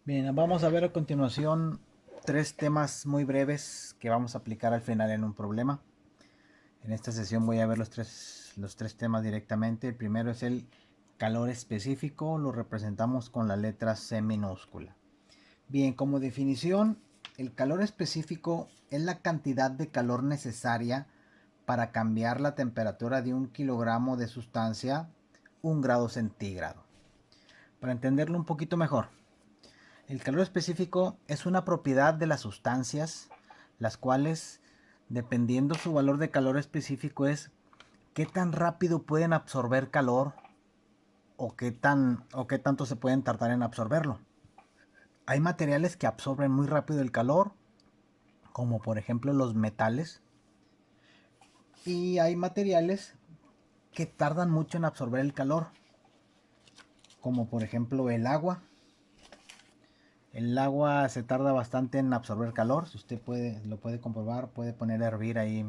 Bien, vamos a ver a continuación tres temas muy breves que vamos a aplicar al final en un problema. En esta sesión voy a ver los tres temas directamente. El primero es el calor específico, lo representamos con la letra C minúscula. Bien, como definición, el calor específico es la cantidad de calor necesaria para cambiar la temperatura de 1 kilogramo de sustancia 1 grado centígrado. Para entenderlo un poquito mejor, el calor específico es una propiedad de las sustancias, las cuales, dependiendo su valor de calor específico, es qué tan rápido pueden absorber calor o qué tanto se pueden tardar en absorberlo. Hay materiales que absorben muy rápido el calor, como por ejemplo los metales, y hay materiales que tardan mucho en absorber el calor, como por ejemplo el agua. El agua se tarda bastante en absorber calor. Si usted lo puede comprobar, puede poner a hervir ahí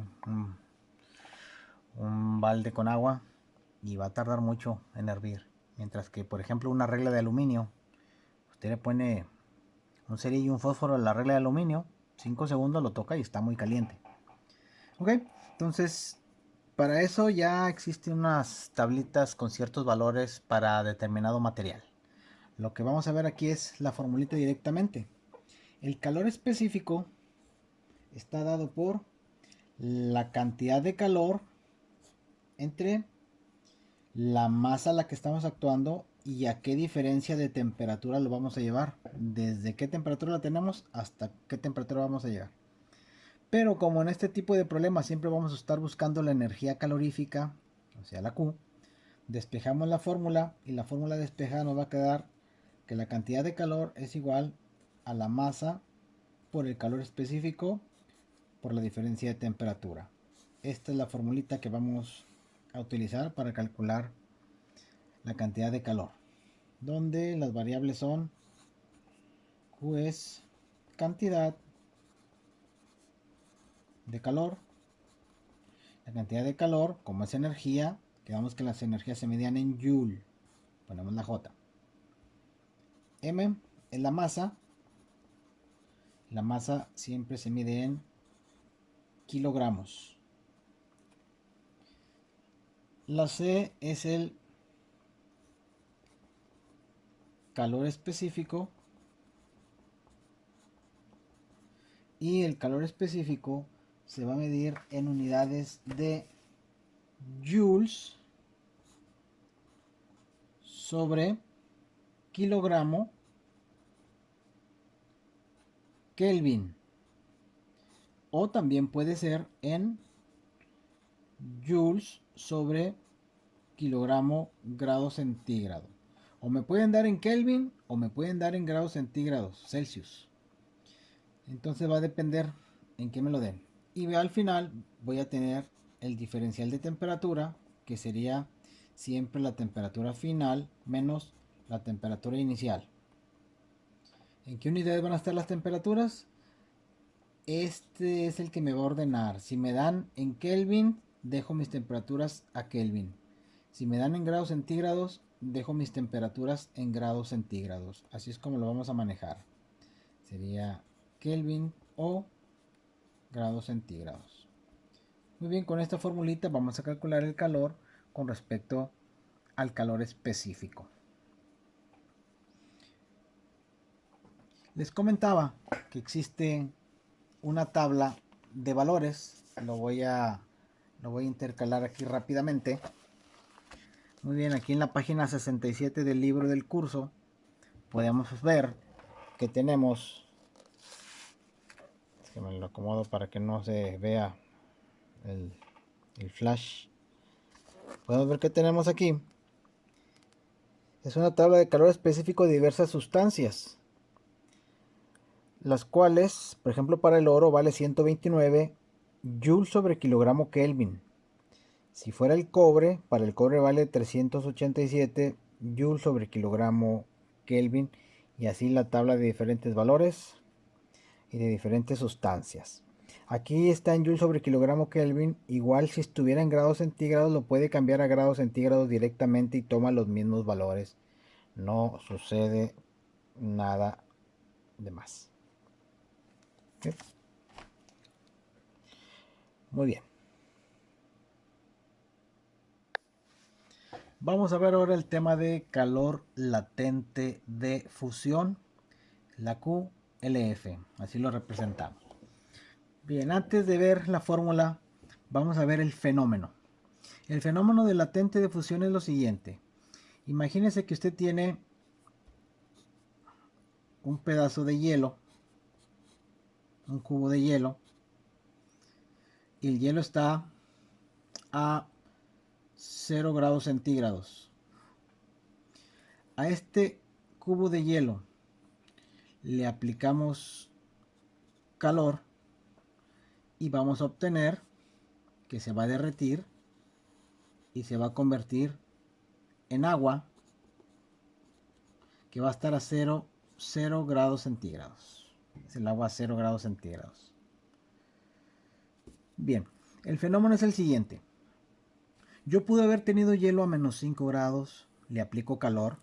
un balde con agua y va a tardar mucho en hervir. Mientras que, por ejemplo, una regla de aluminio, usted le pone un cerillo y un fósforo a la regla de aluminio, 5 segundos lo toca y está muy caliente. Ok, entonces para eso ya existen unas tablitas con ciertos valores para determinado material. Lo que vamos a ver aquí es la formulita directamente. El calor específico está dado por la cantidad de calor entre la masa a la que estamos actuando y a qué diferencia de temperatura lo vamos a llevar. Desde qué temperatura la tenemos hasta qué temperatura vamos a llegar. Pero como en este tipo de problemas siempre vamos a estar buscando la energía calorífica, o sea la Q, despejamos la fórmula y la fórmula despejada nos va a quedar que la cantidad de calor es igual a la masa por el calor específico por la diferencia de temperatura. Esta es la formulita que vamos a utilizar para calcular la cantidad de calor, donde las variables son Q es cantidad de calor, la cantidad de calor como es energía, quedamos que las energías se medían en Joule, ponemos la J. M es la masa siempre se mide en kilogramos. La C es el calor específico y el calor específico se va a medir en unidades de joules sobre kilogramo Kelvin, o también puede ser en joules sobre kilogramo grado centígrado. O me pueden dar en Kelvin o me pueden dar en grados centígrados Celsius. Entonces va a depender en qué me lo den. Y al final voy a tener el diferencial de temperatura, que sería siempre la temperatura final menos la temperatura inicial. ¿En qué unidades van a estar las temperaturas? Este es el que me va a ordenar. Si me dan en Kelvin, dejo mis temperaturas a Kelvin. Si me dan en grados centígrados, dejo mis temperaturas en grados centígrados. Así es como lo vamos a manejar. Sería Kelvin o grados centígrados. Muy bien, con esta formulita vamos a calcular el calor con respecto al calor específico. Les comentaba que existe una tabla de valores. Lo voy a intercalar aquí rápidamente. Muy bien, aquí en la página 67 del libro del curso podemos ver que tenemos, es que me lo acomodo para que no se vea el flash. Podemos ver que tenemos aquí. Es una tabla de calor específico de diversas sustancias, las cuales, por ejemplo, para el oro vale 129 joules sobre kilogramo Kelvin. Si fuera el cobre, para el cobre vale 387 joules sobre kilogramo Kelvin, y así la tabla de diferentes valores y de diferentes sustancias. Aquí está en joules sobre kilogramo Kelvin. Igual si estuviera en grados centígrados lo puede cambiar a grados centígrados directamente y toma los mismos valores. No sucede nada de más. ¿Sí? Muy bien. Vamos a ver ahora el tema de calor latente de fusión, la QLF, así lo representamos. Bien, antes de ver la fórmula, vamos a ver el fenómeno. El fenómeno de latente de fusión es lo siguiente. Imagínese que usted tiene un pedazo de hielo, un cubo de hielo, y el hielo está a 0 grados centígrados. A este cubo de hielo le aplicamos calor y vamos a obtener que se va a derretir y se va a convertir en agua que va a estar a 0 grados centígrados. Es el agua a 0 grados centígrados. Bien, el fenómeno es el siguiente. Yo pude haber tenido hielo a menos 5 grados, le aplico calor.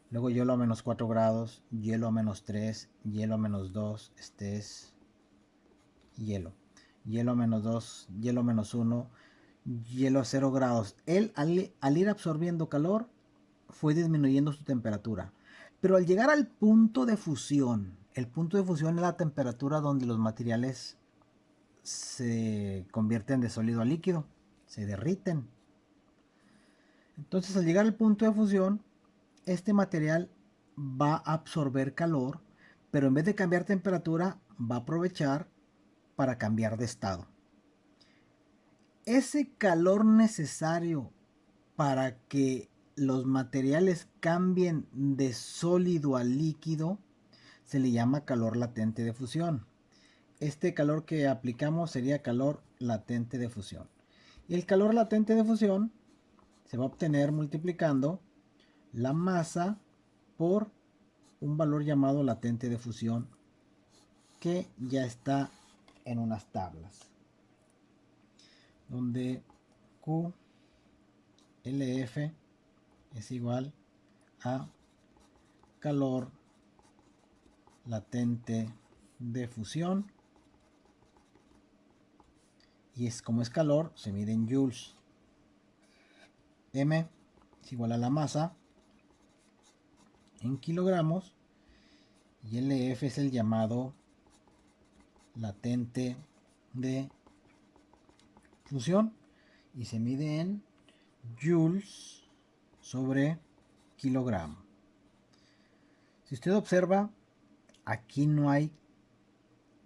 Luego hielo a menos 4 grados, hielo a menos 3, hielo a menos 2, este es hielo. Hielo a menos 2, hielo a menos 1, hielo a 0 grados. Él al ir absorbiendo calor fue disminuyendo su temperatura. Pero al llegar al punto de fusión, el punto de fusión es la temperatura donde los materiales se convierten de sólido a líquido, se derriten. Entonces al llegar al punto de fusión, este material va a absorber calor, pero en vez de cambiar temperatura, va a aprovechar para cambiar de estado. Ese calor necesario para que los materiales cambien de sólido a líquido se le llama calor latente de fusión. Este calor que aplicamos sería calor latente de fusión. Y el calor latente de fusión se va a obtener multiplicando la masa por un valor llamado latente de fusión que ya está en unas tablas, donde QLF es igual a calor latente de fusión, y es como es calor, se mide en joules. M es igual a la masa en kilogramos, y LF es el llamado latente de fusión y se mide en joules sobre kilogramo. Si usted observa, aquí no hay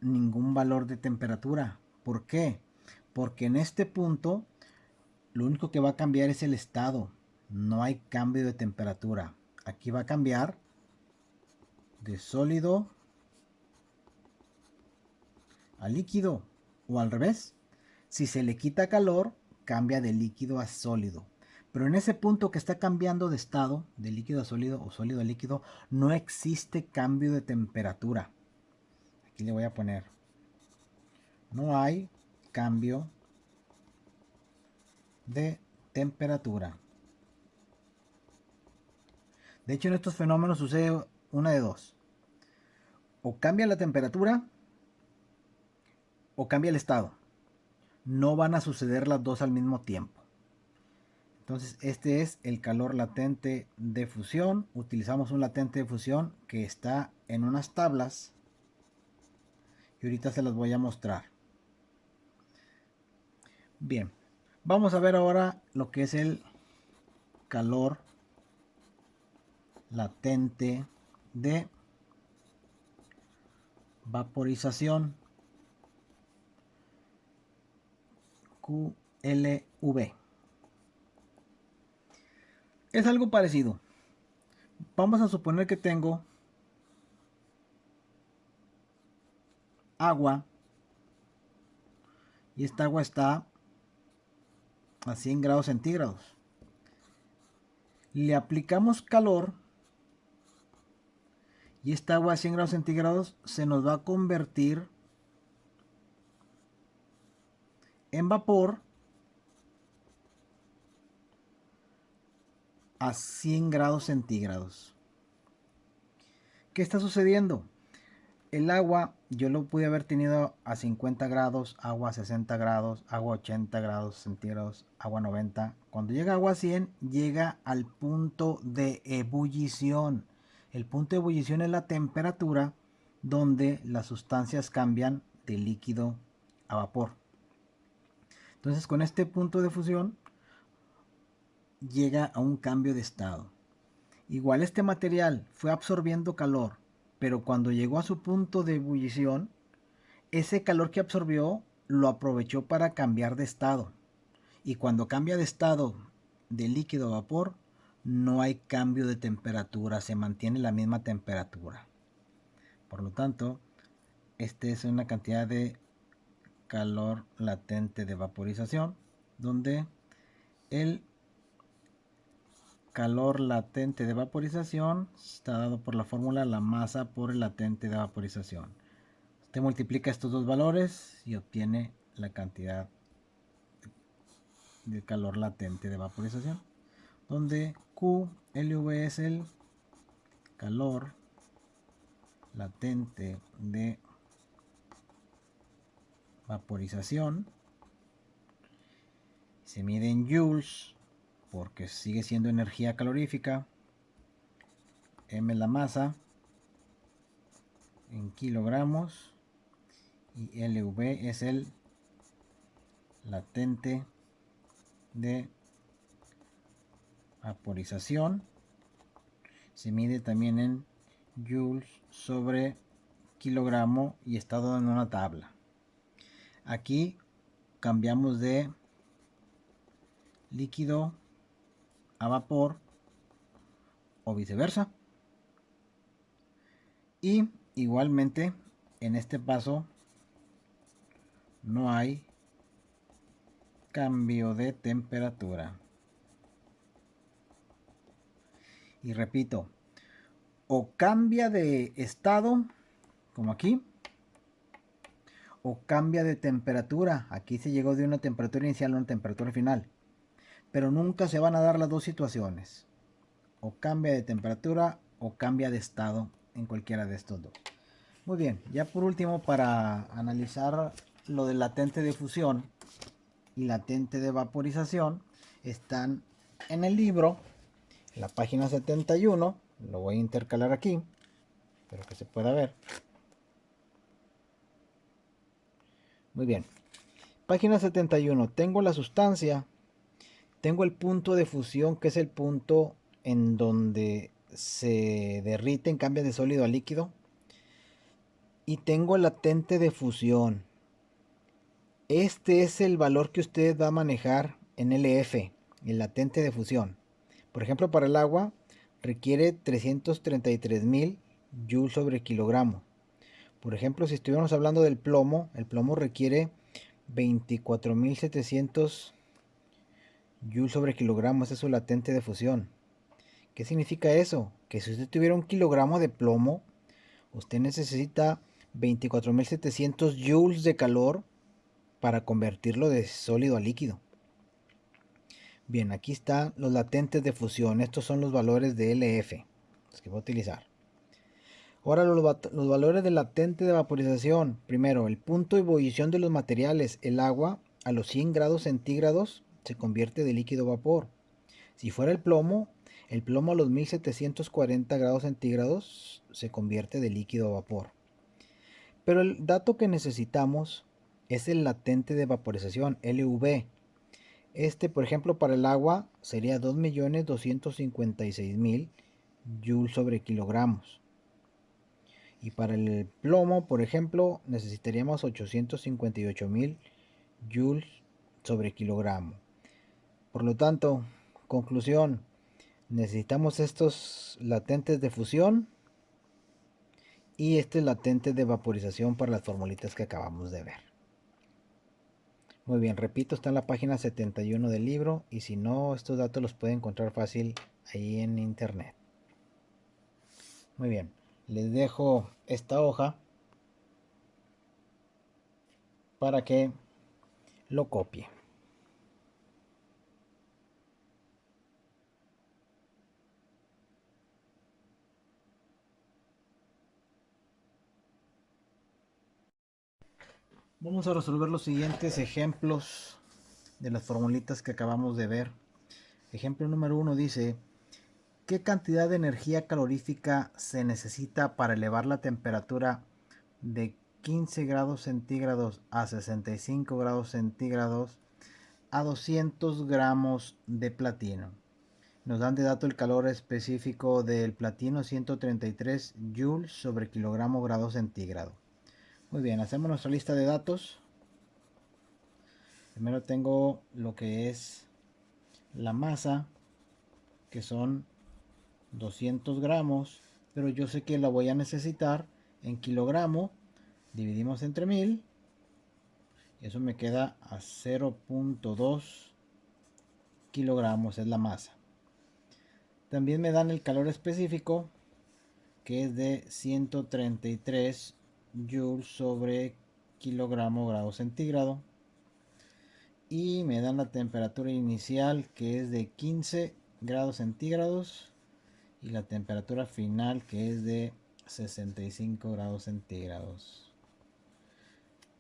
ningún valor de temperatura. ¿Por qué? Porque en este punto lo único que va a cambiar es el estado. No hay cambio de temperatura. Aquí va a cambiar de sólido a líquido, o al revés. Si se le quita calor, cambia de líquido a sólido. Pero en ese punto que está cambiando de estado, de líquido a sólido o sólido a líquido, no existe cambio de temperatura. Aquí le voy a poner, no hay cambio de temperatura. De hecho, en estos fenómenos sucede una de dos. O cambia la temperatura o cambia el estado. No van a suceder las dos al mismo tiempo. Entonces este es el calor latente de fusión. Utilizamos un latente de fusión que está en unas tablas y ahorita se las voy a mostrar. Bien, vamos a ver ahora lo que es el calor latente de vaporización, QLV. Es algo parecido. Vamos a suponer que tengo agua y esta agua está a 100 grados centígrados. Le aplicamos calor y esta agua a 100 grados centígrados se nos va a convertir en vapor a 100 grados centígrados. ¿Qué está sucediendo? El agua yo lo pude haber tenido a 50 grados, agua a 60 grados, agua a 80 grados centígrados, agua a 90. Cuando llega agua a 100, llega al punto de ebullición. El punto de ebullición es la temperatura donde las sustancias cambian de líquido a vapor. Entonces, con este punto de fusión llega a un cambio de estado. Igual este material fue absorbiendo calor, pero cuando llegó a su punto de ebullición, ese calor que absorbió lo aprovechó para cambiar de estado. Y cuando cambia de estado de líquido a vapor, no hay cambio de temperatura, se mantiene la misma temperatura. Por lo tanto, esta es una cantidad de calor latente de vaporización, donde el calor latente de vaporización está dado por la fórmula la masa por el latente de vaporización. Usted multiplica estos dos valores y obtiene la cantidad de calor latente de vaporización, donde QLV es el calor latente de vaporización. Se mide en joules porque sigue siendo energía calorífica. M la masa en kilogramos y LV es el latente de vaporización. Se mide también en joules sobre kilogramo y está dado en una tabla. Aquí cambiamos de líquido a vapor o viceversa. Y igualmente en este paso no hay cambio de temperatura. Y repito, o cambia de estado, como aquí, o cambia de temperatura. Aquí se llegó de una temperatura inicial a una temperatura final. Pero nunca se van a dar las dos situaciones. O cambia de temperatura o cambia de estado en cualquiera de estos dos. Muy bien, ya por último, para analizar lo del latente de fusión y latente de vaporización, están en el libro, en la página 71, lo voy a intercalar aquí, para que se pueda ver. Muy bien, página 71, tengo la sustancia, tengo el punto de fusión, que es el punto en donde se derriten, cambia de sólido a líquido, y tengo el latente de fusión. Este es el valor que usted va a manejar en LF, el latente de fusión. Por ejemplo, para el agua requiere 333.000 joules sobre kilogramo. Por ejemplo, si estuviéramos hablando del plomo, el plomo requiere 24.700 joules sobre kilogramo. Ese es su latente de fusión. ¿Qué significa eso? Que si usted tuviera 1 kilogramo de plomo, usted necesita 24.700 joules de calor para convertirlo de sólido a líquido. Bien, aquí están los latentes de fusión. Estos son los valores de LF, los que voy a utilizar. Ahora los valores del latente de vaporización. Primero, el punto de ebullición de los materiales. El agua a los 100 grados centígrados se convierte de líquido a vapor. Si fuera el plomo a los 1740 grados centígrados se convierte de líquido a vapor. Pero el dato que necesitamos es el latente de vaporización, LV. Por ejemplo, para el agua sería 2.256.000 joules sobre kilogramos. Y para el plomo, por ejemplo, necesitaríamos 858.000 joules sobre kilogramo. Por lo tanto, conclusión, necesitamos estos latentes de fusión y este latente de vaporización para las formulitas que acabamos de ver. Muy bien, repito, está en la página 71 del libro y si no, estos datos los pueden encontrar fácil ahí en internet. Muy bien, les dejo esta hoja para que lo copie. Vamos a resolver los siguientes ejemplos de las formulitas que acabamos de ver. Ejemplo número 1 dice: ¿qué cantidad de energía calorífica se necesita para elevar la temperatura de 15 grados centígrados a 65 grados centígrados a 200 gramos de platino? Nos dan de dato el calor específico del platino, 133 joules sobre kilogramo grado centígrado. Muy bien, hacemos nuestra lista de datos. Primero tengo lo que es la masa, que son 200 gramos, pero yo sé que la voy a necesitar en kilogramo. Dividimos entre 1000 y eso me queda a 0.2 kilogramos, es la masa. También me dan el calor específico, que es de 133 joules sobre kilogramo grado centígrado, y me dan la temperatura inicial, que es de 15 grados centígrados, y la temperatura final, que es de 65 grados centígrados.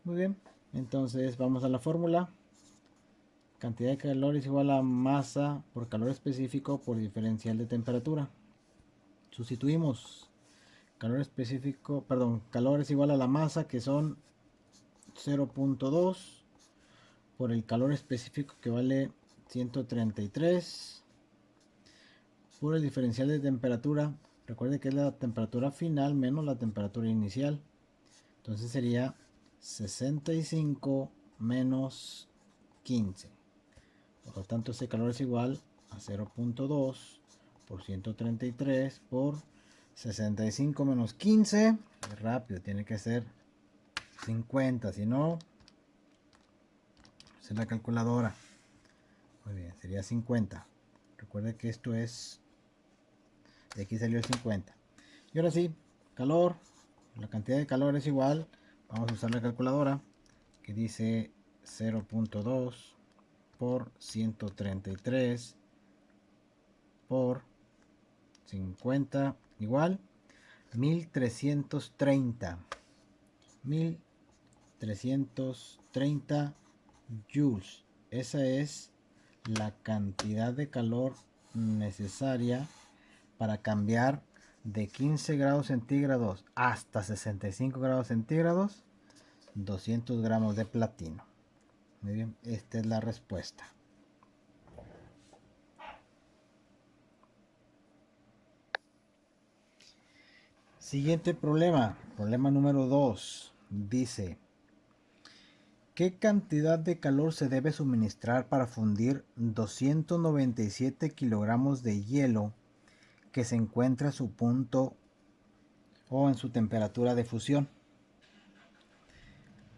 Muy bien, entonces vamos a la fórmula. Cantidad de calor es igual a masa por calor específico por diferencial de temperatura. Sustituimos calor específico, perdón, calor es igual a la masa, que son 0.2 por el calor específico, que vale 133, por el diferencial de temperatura. Recuerde que es la temperatura final menos la temperatura inicial. Entonces sería 65 menos 15. Por lo tanto, ese calor es igual a 0.2 por 133 por 65 menos 15. Rápido, tiene que ser 50, si no, es la calculadora. Muy bien, sería 50. Recuerde que esto es, de aquí salió el 50. Y ahora sí, calor, la cantidad de calor es igual, vamos a usar la calculadora, que dice 0.2 por 133 por 50 igual 1330. 1330 joules. Esa es la cantidad de calor necesaria para cambiar de 15 grados centígrados hasta 65 grados centígrados 200 gramos de platino. Muy bien, esta es la respuesta. Siguiente problema, problema número 2. Dice: ¿qué cantidad de calor se debe suministrar para fundir 297 kilogramos de hielo que se encuentra a su punto o en su temperatura de fusión?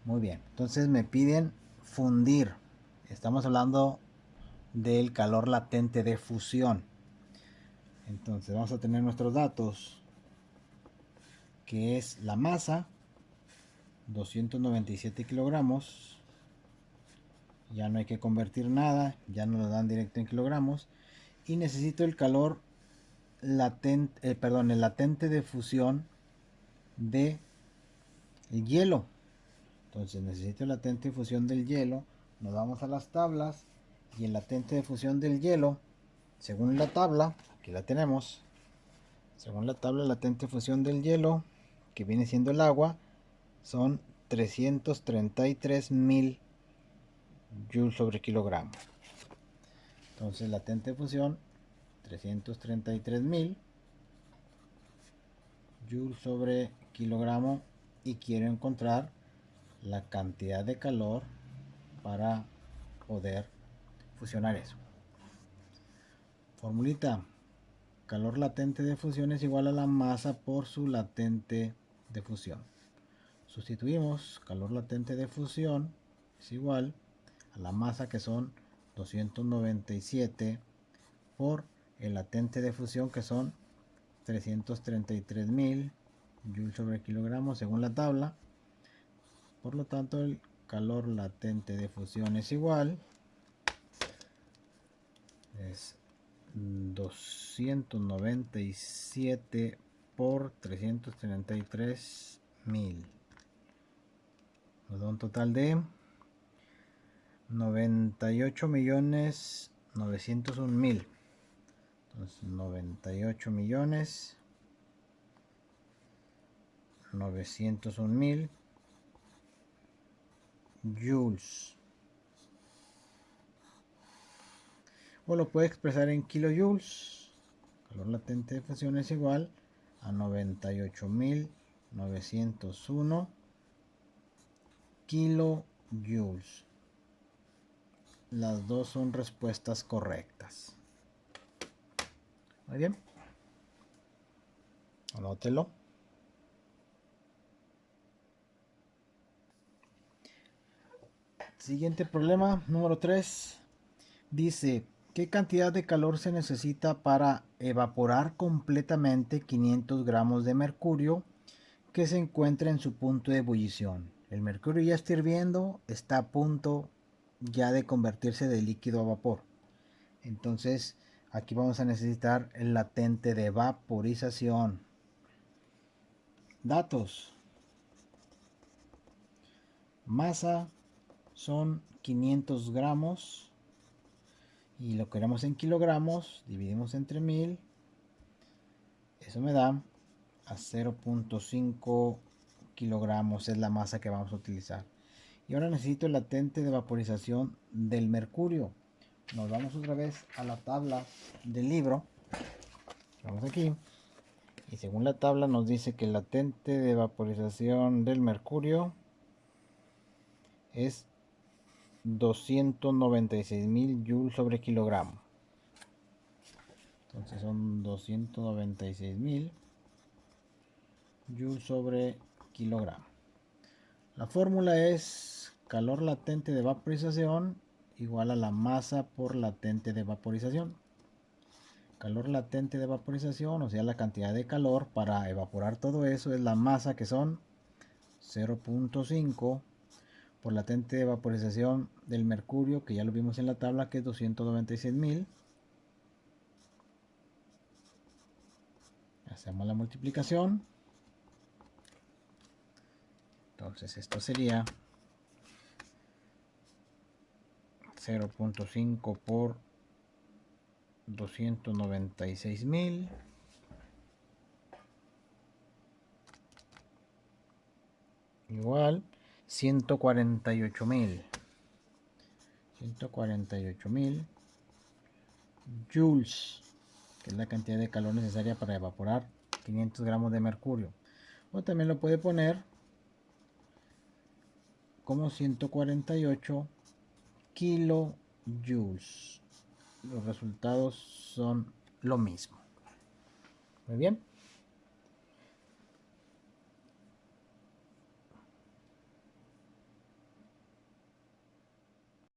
Muy bien, entonces me piden fundir. Estamos hablando del calor latente de fusión. Entonces vamos a tener nuestros datos, que es la masa, 297 kilogramos. Ya no hay que convertir nada, ya nos lo dan directo en kilogramos. Y necesito el calor latente, el latente de fusión de el hielo. Entonces necesito el latente de fusión del hielo. Nos vamos a las tablas y el latente de fusión del hielo, según la tabla, aquí la tenemos. Según la tabla, latente de fusión del hielo, que viene siendo el agua, son 333.000 joules sobre kilogramo. Entonces latente de fusión 333.000 joules sobre kilogramo, y quiero encontrar la cantidad de calor para poder fusionar eso. Formulita: calor latente de fusión es igual a la masa por su latente de fusión. Sustituimos calor latente de fusión es igual a la masa, que son 297, por el latente de fusión, que son 333.000 joules sobre kilogramo según la tabla. Por lo tanto, el calor latente de fusión es igual, es 297 por 333.000. Nos da un total de 98.901.000. Entonces 98.901.000 joules. O lo puede expresar en kilojoules. Calor latente de fusión es igual a 98.901 kilojoules. Las dos son respuestas correctas. Muy bien. Anótelo. Siguiente problema, número 3. Dice, ¿qué cantidad de calor se necesita para evaporar completamente 500 gramos de mercurio que se encuentra en su punto de ebullición? El mercurio ya está hirviendo, está a punto ya de convertirse de líquido a vapor. Entonces, aquí vamos a necesitar el latente de vaporización. Datos. Masa son 500 gramos y lo queremos en kilogramos, dividimos entre 1000, eso me da a 0.5 kilogramos, es la masa que vamos a utilizar. Y ahora necesito el latente de vaporización del mercurio. Nos vamos otra vez a la tabla del libro, vamos aquí, y según la tabla nos dice que el latente de vaporización del mercurio es 296.000 joules sobre kilogramo. Entonces son 296.000 joules sobre kilogramo. La fórmula es calor latente de vaporización igual a la masa por latente de vaporización. Calor latente de vaporización, o sea, la cantidad de calor para evaporar todo eso, es la masa, que son 0.5 por latente de vaporización del mercurio, que ya lo vimos en la tabla, que es 296.000. Hacemos la multiplicación. Entonces esto sería 0.5 por 296.000 igual 148.000 joules, que es la cantidad de calor necesaria para evaporar 500 gramos de mercurio. O también lo puede poner como 148 kilojoules. Los resultados son lo mismo. Muy bien.